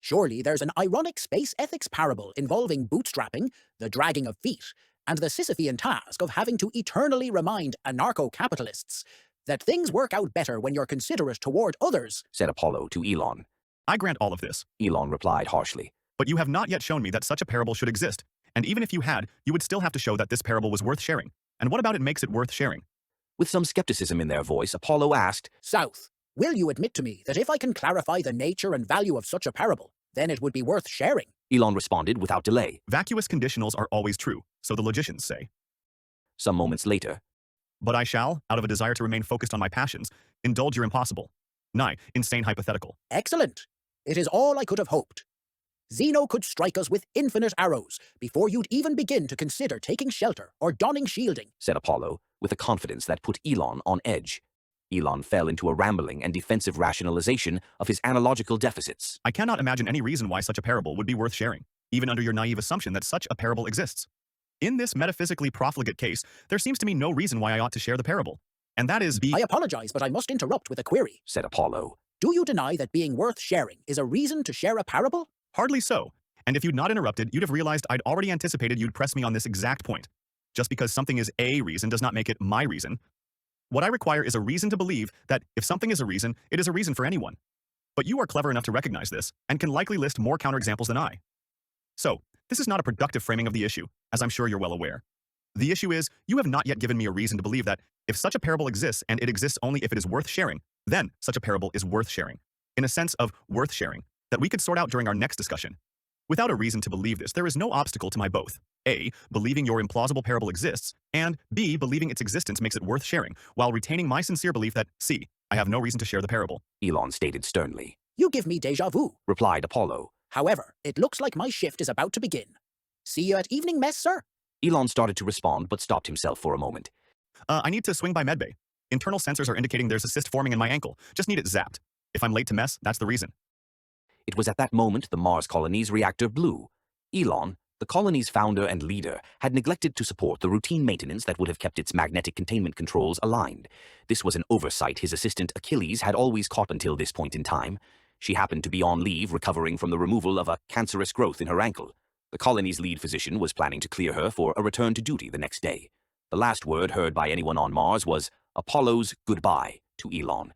Surely there's an ironic space ethics parable involving bootstrapping, the dragging of feet, and the Sisyphean task of having to eternally remind anarcho-capitalists that things work out better when you're considerate toward others, said Apollo to Elon. I grant all of this, Elon replied harshly. but you have not yet shown me that such a parable should exist, and even if you had, you would still have to show that this parable was worth sharing. And what about it makes it worth sharing? With some skepticism in their voice, Apollo asked, South, will you admit to me that if I can clarify the nature and value of such a parable, then it would be worth sharing? Elon responded without delay. Vacuous conditionals are always true, so the logicians say. Some moments later, But I shall, out of a desire to remain focused on my passions, indulge your impossible, nigh, insane hypothetical. Excellent. It is all I could have hoped. Zeno could strike us with infinite arrows before you'd even begin to consider taking shelter or donning shielding, said Apollo, with a confidence that put Elon on edge. Elon fell into a rambling and defensive rationalization of his analogical deficits. I cannot imagine any reason why such a parable would be worth sharing, even under your naive assumption that such a parable exists. In this metaphysically profligate case, there seems to me no reason why I ought to share the parable. And that is I apologize, but I must interrupt with a query, said Apollo. Do you deny that being worth sharing is a reason to share a parable? Hardly so. And if you'd not interrupted, you'd have realized I'd already anticipated you'd press me on this exact point. Just because something is a reason does not make it my reason. What I require is a reason to believe that if something is a reason, it is a reason for anyone. But you are clever enough to recognize this, and can likely list more counterexamples than I. So, this is not a productive framing of the issue, as I'm sure you're well aware. The issue is, you have not yet given me a reason to believe that if such a parable exists, and it exists only if it is worth sharing, then such a parable is worth sharing. In a sense of worth sharing, that we could sort out during our next discussion. Without a reason to believe this, there is no obstacle to my both A, believing your implausible parable exists, and B, believing its existence makes it worth sharing, while retaining my sincere belief that C, I have no reason to share the parable. Elon stated sternly. You give me déjà vu, replied Apollo. However, it looks like my shift is about to begin. See you at evening mess, sir. Elon started to respond, but stopped himself for a moment. I need to swing by medbay. Internal sensors are indicating there's a cyst forming in my ankle. Just need it zapped. If I'm late to mess, that's the reason. It was at that moment the Mars colony's reactor blew. Elon, the colony's founder and leader, had neglected to support the routine maintenance that would have kept its magnetic containment controls aligned. This was an oversight his assistant Achilles had always caught until this point in time. She happened to be on leave recovering from the removal of a cancerous growth in her ankle. The colony's lead physician was planning to clear her for a return to duty the next day. The last word heard by anyone on Mars was Apollo's goodbye to Elon.